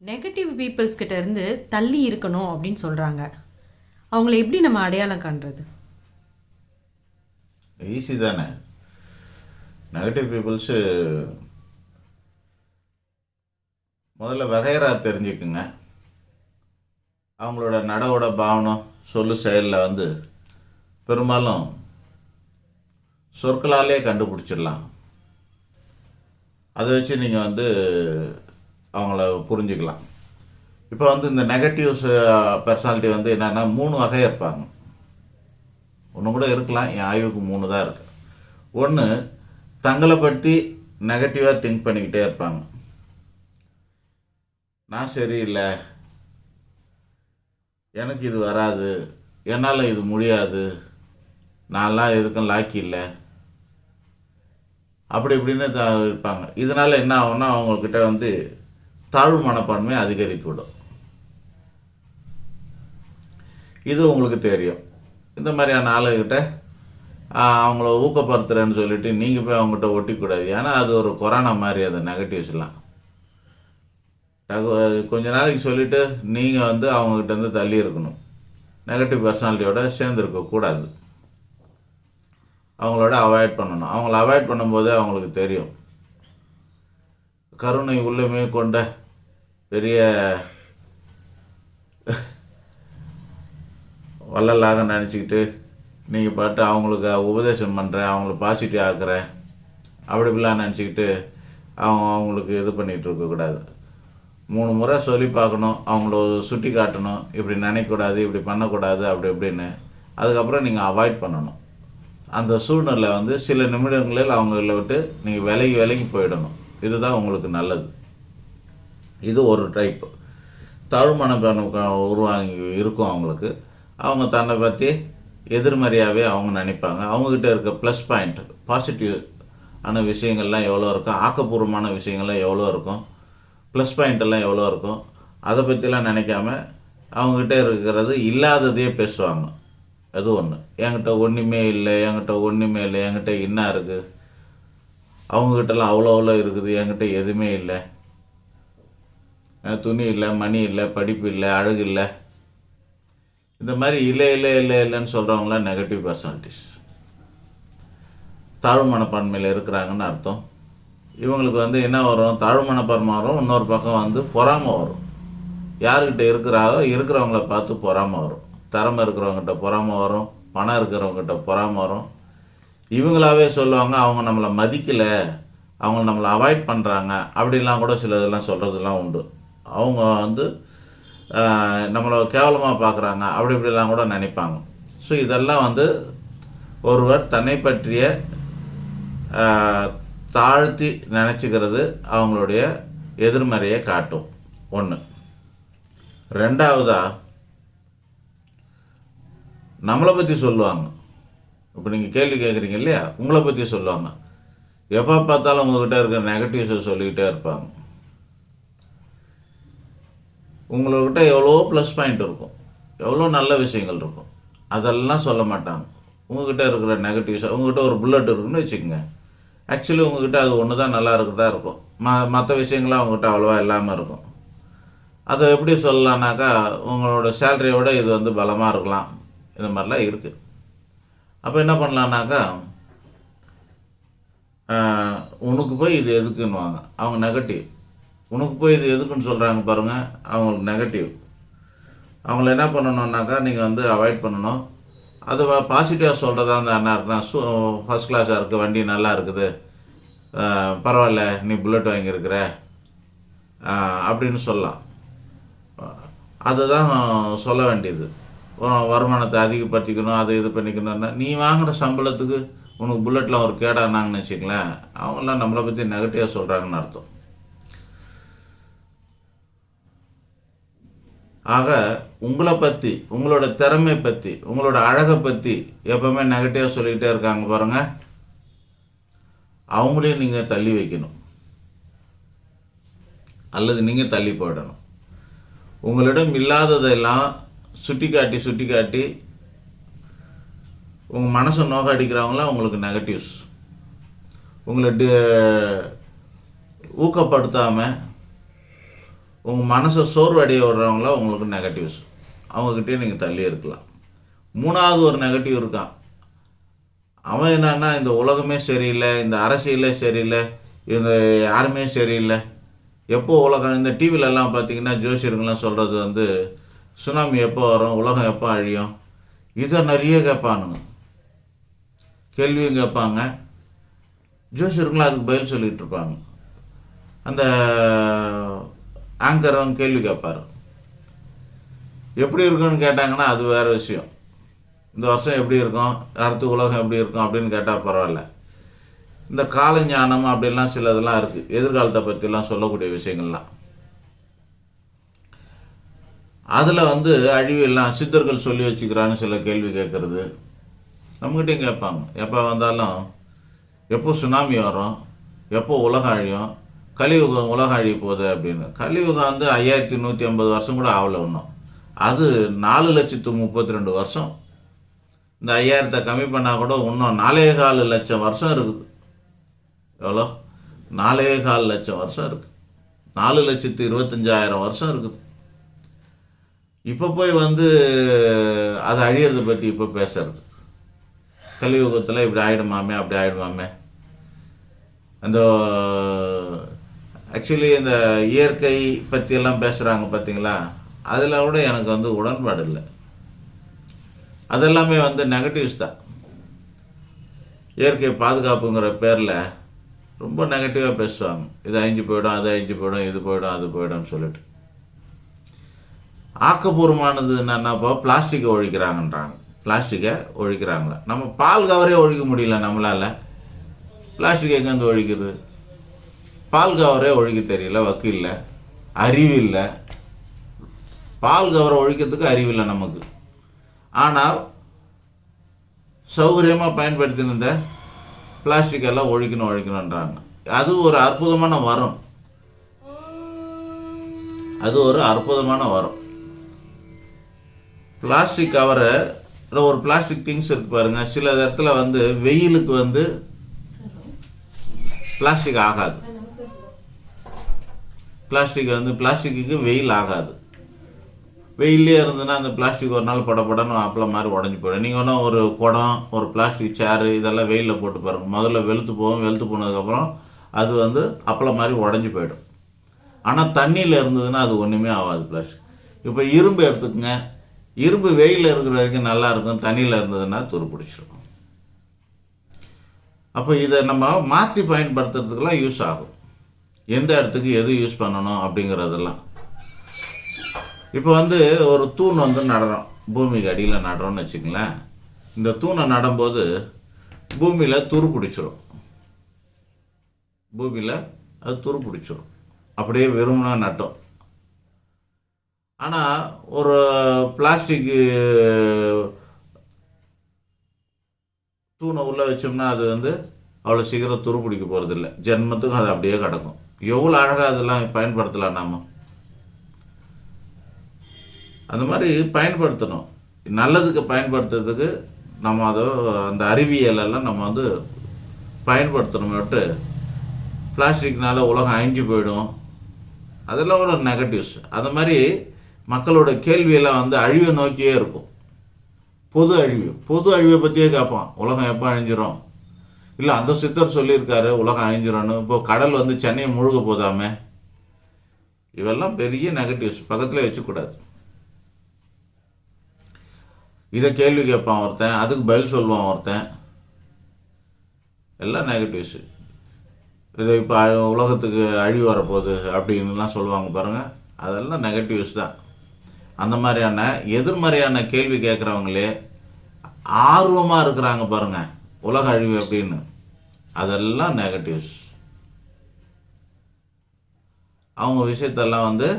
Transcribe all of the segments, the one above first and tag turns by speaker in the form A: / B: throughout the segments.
A: Negative peoples கிட்ட இருந்து தள்ளி இருக்கணும் அப்படின்னு சொல்கிறாங்க. அவங்கள எப்படி நம்ம அடையாளம் காண்றது?
B: ஈஸி தானே. நெகட்டிவ் பீப்புள்ஸு முதல்ல வகையறா தெரிஞ்சுக்குங்க. அவங்களோட நடவோட பாவனம் சொல்லு செயலில் பெரும்பாலும் சொற்களாலே கண்டுபிடிச்சிடலாம். அதை வச்சு நீங்கள் அவங்கள புரிஞ்சுக்கலாம். இப்போ இந்த நெகட்டிவ்ஸ் பர்சனாலிட்டி என்னென்னா 3 வகை இருப்பாங்க. ஒன்று கூட இருக்கலாம், என் ஆய்வுக்கு 3 தான் இருக்குது. ஒன்று, தங்களை பற்றி நெகட்டிவாக திங்க் பண்ணிக்கிட்டே இருப்பாங்க. நான் சரியில்லை, எனக்கு இது வராது, என்னால் இது முடியாது, நான்லாம் எதுக்கும் லாக்கி இல்லை, அப்படி இப்படின்னு இருப்பாங்க. இதனால் என்ன ஆகும்னா அவங்கக்கிட்ட தாழ்வு மனப்பான்மை அதிகரித்து விடும். இது உங்களுக்கு தெரியும். இந்த மாதிரியான ஆளுகிட்ட அவங்கள ஊக்கப்படுத்துகிறேன்னு சொல்லிவிட்டு நீங்கள் போய் அவங்ககிட்ட ஒட்டிக்கூடாது. ஏன்னா அது ஒரு கொரோனா மாதிரி அந்த நெகட்டிவ்ஸ்லாம். கொஞ்ச நாளைக்கு சொல்லிவிட்டு நீங்கள் அவங்கக்கிட்ட தள்ளி இருக்கணும். நெகட்டிவ் பர்சனாலிட்டியோட சேர்ந்துருக்கக்கூடாது. அவங்களோட அவாய்ட் பண்ணணும். அவங்கள அவாய்ட் பண்ணும்போது அவங்களுக்கு தெரியும். கருணை உள்ளமே கொண்ட பெரிய வள்ளலாக நினச்சிக்கிட்டு நீங்கள் பாட்டு அவங்களுக்கு உபதேசம் பண்ணுறேன், அவங்கள பாசிட்டிவ் ஆக்குறேன், அப்படி இப்படிலாம் நினச்சிக்கிட்டு அவங்களுக்கு இது பண்ணிகிட்டு இருக்கக்கூடாது. 3 முறை சொல்லி பார்க்கணும், அவங்கள சுட்டி காட்டணும், இப்படி நினைக்கக்கூடாது, இப்படி பண்ணக்கூடாது, அப்படி இப்படின்னு. அதுக்கப்புறம் நீங்கள் அவாய்ட் பண்ணணும். அந்த சூழ்நிலை சில நிமிடங்களில் அவங்கள விட்டு நீங்கள் விலகி போயிடணும். இதுதான் உங்களுக்கு நல்லது. இது ஒரு டைப். தாழ்மனப்பான்மை உருவாங்கி இருக்கும் அவங்களுக்கு. அவங்க தன்னை பற்றி எதிர்மறையாகவே அவங்க நினைப்பாங்க. அவங்கக்கிட்ட இருக்க ப்ளஸ் பாயிண்ட், பாசிட்டிவ் ஆன விஷயங்கள்லாம் எவ்வளோ இருக்கும், ஆக்கப்பூர்வமான விஷயங்கள்லாம் எவ்வளோ இருக்கும், ப்ளஸ் பாயிண்டெல்லாம் எவ்வளோ இருக்கும், அதை பற்றிலாம் நினைக்காம அவங்ககிட்ட இருக்கிறது இல்லாததையே பேசுவாங்க. அது ஒன்று. என்கிட்ட ஒன்றுமே இல்லை, என்கிட்ட என்ன இருக்குது, அவங்கக்கிட்டலாம் அவ்வளோ இருக்குது, என்கிட்ட எதுவுமே இல்லை, துணி இல்லை, மணி இல்லை, படிப்பு இல்லை, அழகு இல்லை, இந்த மாதிரி இல்லைன்னு சொல்கிறவங்களாம் நெகட்டிவ் பர்சனாலிட்டிஸ். தாழ்வு மனப்பான்மையில் இருக்கிறாங்கன்னு அர்த்தம். இவங்களுக்கு என்ன வரும், தாழ்வு மனப்பான்மை வரும். இன்னொரு பக்கம் பொறாமை வரும். யாருக்கிட்ட இருக்கிறவங்கள பார்த்து பொறாமை வரும். திறமை இருக்கிறவங்ககிட்ட பொறாமை வரும், பணம் இருக்கிறவங்ககிட்ட பொறாமை வரும். இவங்களாவே சொல்லுவாங்க, அவங்க நம்மளை மதிக்கலை, அவங்க நம்மளை அவாய்ட் பண்ணுறாங்க, அப்படிலாம் கூட சில இதெல்லாம் சொல்கிறதுலாம் உண்டு. அவங்க நம்மளை கேவலமாக பார்க்குறாங்க, அப்படி இப்படிலாம் கூட நினைப்பாங்க. ஸோ இதெல்லாம் ஒருவர் தன்னை பற்றிய தாழ்த்தி நினச்சிக்கிறது அவங்களுடைய எதிர்மறையை காட்டும். ஒன்று. ரெண்டாவதாக நம்மளை பற்றி சொல்லுவாங்க. இப்போ நீங்கள் கேள்வி கேட்குறீங்க இல்லையா, உங்களை பற்றி சொல்லுவாங்க. எப்போ பார்த்தாலும் உங்கள்கிட்ட இருக்கிற நெகட்டிவ்ஸை சொல்லிக்கிட்டே இருப்பாங்க. உங்கள்கிட்ட எவ்வளோ ப்ளஸ் பாயிண்ட் இருக்கும், எவ்வளோ நல்ல விஷயங்கள் இருக்கும், அதெல்லாம் சொல்ல மாட்டாங்க. உங்கள்கிட்ட இருக்கிற நெகட்டிவ்ஸ், உங்கள்கிட்ட ஒரு புல்லட் இருக்குன்னு வச்சுக்கோங்க. ஆக்சுவலி உங்கள்கிட்ட அது ஒன்று தான் நல்லா இருக்குதா இருக்கும். மற்ற விஷயங்கள்லாம் அவங்ககிட்ட அவ்வளோவா இல்லாமல் இருக்கும். அதை எப்படி சொல்லலான்னாக்கா, உங்களோட சேலரியை விட இது பலமாக இருக்கலாம். இந்த மாதிரிலாம் இருக்குது. அப்போ என்ன பண்ணலான்னாக்கா, உனக்கு போய் இது எதுக்குன்னுவாங்க. அவங்க நெகட்டிவ். உனக்கு போய் இது எதுக்குன்னு சொல்கிறாங்க பாருங்கள், அவங்களுக்கு நெகட்டிவ். அவங்கள என்ன பண்ணணுன்னாக்கா, நீங்கள் அவாய்ட் பண்ணணும். அது பாசிட்டிவாக சொல்கிறதா இருந்தால் என்ன இருக்குன்னா, ஃபஸ்ட் கிளாஸாக இருக்குது, வண்டி நல்லா இருக்குது, பரவாயில்ல, நீ புல்லட் வாங்கியிருக்கிற அப்படின்னு சொல்லலாம். அதுதான் சொல்ல வேண்டியது. வருமானத்தை அதிகப்படுத்திக்கணும், அதை இது பண்ணிக்கணும்னா, நீ வாங்குகிற சம்பளத்துக்கு உனக்கு புல்லட்டில் ஒரு கேடானாங்கன்னு வச்சுக்கலேன், அவங்களாம் நம்மளை பற்றி நெகட்டிவாக சொல்கிறாங்கன்னு அர்த்தம். ஆக உங்களை பற்றி, உங்களோட திறமை பற்றி, உங்களோட அழகை பற்றி எப்போவுமே நெகட்டிவாக சொல்லிக்கிட்டே இருக்காங்க பாருங்கள், அவங்களையும் நீங்கள் தள்ளி வைக்கணும் அல்லது நீங்கள் தள்ளி போயிடணும். உங்களிடம் இல்லாததெல்லாம் சுட்டி காட்டி உங்கள் மனசை நோக்க அடிக்கிறவங்களாம் உங்களுக்கு நெகட்டிவ்ஸ். உங்களை ஊக்கப்படுத்தாமல் உங்கள் மனசை சோர்வடைய விடுறவங்கள உங்களுக்கு நெகட்டிவ்ஸ், அவங்கக்கிட்டே நீங்கள் தள்ளி இருக்கலாம். மூணாவது ஒரு நெகட்டிவ் இருக்கான். அவன் என்னன்னா, இந்த உலகமே சரியில்லை, இந்த அரசியலே சரியில்லை, இந்த யாருமே சரியில்லை, எப்போ உலகம் இந்த டிவிலெல்லாம் பார்த்தீங்கன்னா ஜோசியருங்கெல்லாம் சொல்கிறது வந்து சுனாமி எப்போ வரும், உலகம் எப்போ அழியும், இதை நிறைய கேட்பானுங்க, கேள்வியும் கேட்பாங்க. ஜோசியருங்களாம் அதுக்கு பதில் சொல்லிகிட்டு இருப்பாங்க. அந்த ஆங்கரும் கேள்வி கேட்பார். எப்படி இருக்குன்னு கேட்டாங்கன்னா அது வேறு விஷயம். இந்த வருஷம் எப்படி இருக்கும், அடுத்த உலகம் எப்படி இருக்கும் அப்படின்னு கேட்டால் பரவாயில்ல. இந்த கால ஞானம் அப்படிலாம் சில இதெல்லாம் இருக்குது, எதிர்காலத்தை பற்றிலாம் சொல்லக்கூடிய விஷயங்கள்லாம். அதில் வந்து அழிவெல்லாம் சித்தர்கள் சொல்லி வச்சுக்கிறான்னு சில கேள்வி கேட்குறது நம்மகிட்டையும் கேட்பாங்க. எப்போ வந்தாலும் எப்போ சுனாமி வரும், எப்போ உலகம் அழியும், கலியுகம் உலகம் அழிய போகுது அப்படின்னு. கலியுகம் வந்து 5150 வருஷம் கூட ஆகலை இன்னும். அது 4,32,000 வருஷம். இந்த 5000 கம்மி பண்ணால் கூட இன்னும் 4,4 லட்சம் வருஷம் இருக்குது. எவ்வளோ? 4,4 லட்சம் வருஷம் இருக்குது. 4,25,000 வருஷம் இருக்குது. இப்போ போய் வந்து அது அழியிறதை பற்றி இப்போ பேசுறது, கலியுகத்தில் இப்படி ஆகிடுமாமே அப்படி ஆகிடுமாமே. அந்த ஆக்சுவலி இந்த இயற்கை பற்றியெல்லாம் பேசுகிறாங்க பார்த்தீங்களா, அதில் கூட எனக்கு வந்து உடன்பாடு இல்லை. அதெல்லாமே வந்து நெகட்டிவ்ஸ் தான். இயற்கை பாதுகாப்புங்கிற பேரில் ரொம்ப நெகட்டிவாக பேசுவாங்க. இது அழிஞ்சு போயிடும், அது அழிஞ்சு போயிடும், இது போயிடும், அது போயிடும்னு சொல்லிட்டு. ஆக்கப்பூர்வமானது என்னென்னா, இப்போ பிளாஸ்டிக்கை ஒழிக்கிறாங்கன்றாங்க. பிளாஸ்டிக்கை ஒழிக்கிறாங்க. நம்ம பால் கவரே ஒழிக்க முடியல நம்மளால். பிளாஸ்டிக் எங்கேருந்து ஒழிக்கிறது? பால் கவரே ஒழிக்க தெரியல, வக்கு இல்லை, அறிவு இல்லை. பால் கவரை ஒழிக்கிறதுக்கு அறிவில்லை நமக்கு. ஆனால் சௌகரியமாக பயன்படுத்தின பிளாஸ்டிக்கெல்லாம் ஒழிக்கணுன்றாங்க. அது ஒரு அற்புதமான வரம். அது ஒரு அற்புதமான வரம். பிளாஸ்டிக் கவரை ஒரு பிளாஸ்டிக் திங்ஸ் இருக்குது பாருங்கள், சில இடத்துல வந்து வெயிலுக்கு வந்து பிளாஸ்டிக் ஆகாது. பிளாஸ்டிக்கு வெயில் ஆகாது. வெயிலே இருந்ததுன்னா அந்த பிளாஸ்டிக் ஒரு நாள் படப்படன்னு அப்பளம் மாதிரி உடஞ்சி போயிடும். நீங்கள் ஒன்றும் ஒரு குடம், ஒரு பிளாஸ்டிக் சேரு இதெல்லாம் வெயிலில் போட்டு பாருங்கள், முதல்ல வெளுத்து போகும். வெளுத்து போனதுக்கப்புறம் அது வந்து அப்பளம் மாதிரி உடஞ்சி போயிடும். ஆனால் தண்ணியில் இருந்ததுன்னா அது ஒன்றுமே ஆகாது பிளாஸ்டிக். இப்போ இரும்பு எடுத்துக்கங்க, இரும்பு வெயிலில் இருக்கிற வரைக்கும் நல்லா இருக்கும், தண்ணியில் இருந்ததுன்னா துரு பிடிச்சிடும். அப்போ இதை நம்ம மாற்றி பயன்படுத்துறதுக்கெல்லாம் யூஸ் ஆகும். எந்த இடத்துக்கு எது யூஸ் பண்ணணும் அப்படிங்கிறதெல்லாம். இப்போ வந்து ஒரு தூண் வந்து நடுறோம், பூமிக்கு அடியில் நடுறோம்னு வச்சுங்களேன். இந்த தூணை நடும்போது பூமியில் துரு பிடிச்சிரும். பூமியில் அது துரு பிடிச்சிரும், அப்படியே வெறும்னா நட்டோம். ஆனால் ஒரு பிளாஸ்டிக்கு தூணை உள்ளே வச்சோம்னா அது வந்து அவ்வளோ சீக்கிரம் துரு பிடிக்க போகிறதில்ல. ஜென்மத்துக்கும் அது அப்படியே கிடக்கும். எவ்வளோ அழகாக அதெல்லாம் பயன்படுத்தலாம் நாம். அந்த மாதிரி பயன்படுத்தணும். நல்லதுக்கு பயன்படுத்துறதுக்கு நம்ம அதை அந்த அறிவியலெல்லாம் நம்ம வந்து பயன்படுத்தணும். விட்டு பிளாஸ்டிக்னால உலகம் அழிஞ்சு போயிடும், அதெல்லாம் ஒரு நெகட்டிவ்ஸ். அது மாதிரி மக்களோட கேள்வியெல்லாம் வந்து அழிவை நோக்கியே இருக்கும். பொது அழிவை பற்றியே கேட்பான். உலகம் எப்போ அழிஞ்சிரும், இல்லை அந்த சித்தர் சொல்லியிருக்காரு உலகம் அழிஞ்சிரும்னு. இப்போ கடல் வந்து சென்னையை முழுக போதாமே. இவெல்லாம் பெரிய நெகட்டிவ்ஸ், பக்கத்தில் வச்சுக்கூடாது. இதை கேள்வி கேட்பான் ஒருத்தன், அதுக்கு பதில் சொல்லுவான் ஒருத்தன். எல்லாம் நெகட்டிவ்ஸு. இதை இப்போ உலகத்துக்கு அழிவு வரப்போகுது அப்படின்லாம் சொல்லுவாங்க பாருங்கள், அதெல்லாம் நெகட்டிவ்ஸ் தான். அந்த மாதிரியான எதிர்மறையான கேள்வி கேட்குறவங்களே ஆர்வமாக இருக்கிறாங்க பாருங்கள், உலக அழிவு அப்படின்னு. அதெல்லாம் நெகட்டிவ்ஸ். அவங்க விஷயத்தெல்லாம் வந்து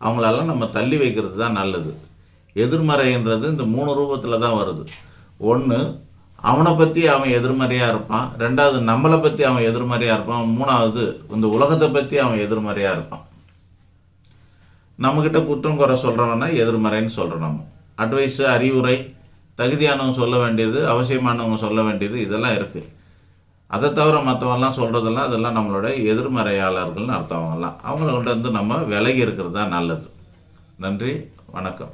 B: அவங்களெல்லாம் நம்ம தள்ளி வைக்கிறது தான் நல்லது. எதிர்மறைன்றது இந்த 3 ரூபத்தில் தான் வருது. ஒன்று, அவனை பற்றி அவன் எதிர்மறையாக இருப்பான். ரெண்டாவது, நம்மளை பற்றி அவன் எதிர்மறையாக இருப்பான். மூணாவது, இந்த உலகத்தை பற்றி அவன் எதிர்மறையாக இருப்பான். நம்மக்கிட்ட குற்றம் குறை சொல்கிறவனா எதிர்மறைன்னு சொல்கிறோம். நம்ம அட்வைஸு, அறிவுரை, தகுதியானவங்க சொல்ல வேண்டியது, அவசியமானவங்க சொல்ல வேண்டியது, இதெல்லாம் இருக்குது. அதை தவிர மற்றவங்கலாம் சொல்கிறதெல்லாம் அதெல்லாம் நம்மளோட எதிர்மறையாளர்கள்னு அர்த்தம். அவங்கெல்லாம் அவங்கள கொண்டு வந்து நம்ம விலகி இருக்கிறது தான் நல்லது. நன்றி, வணக்கம்.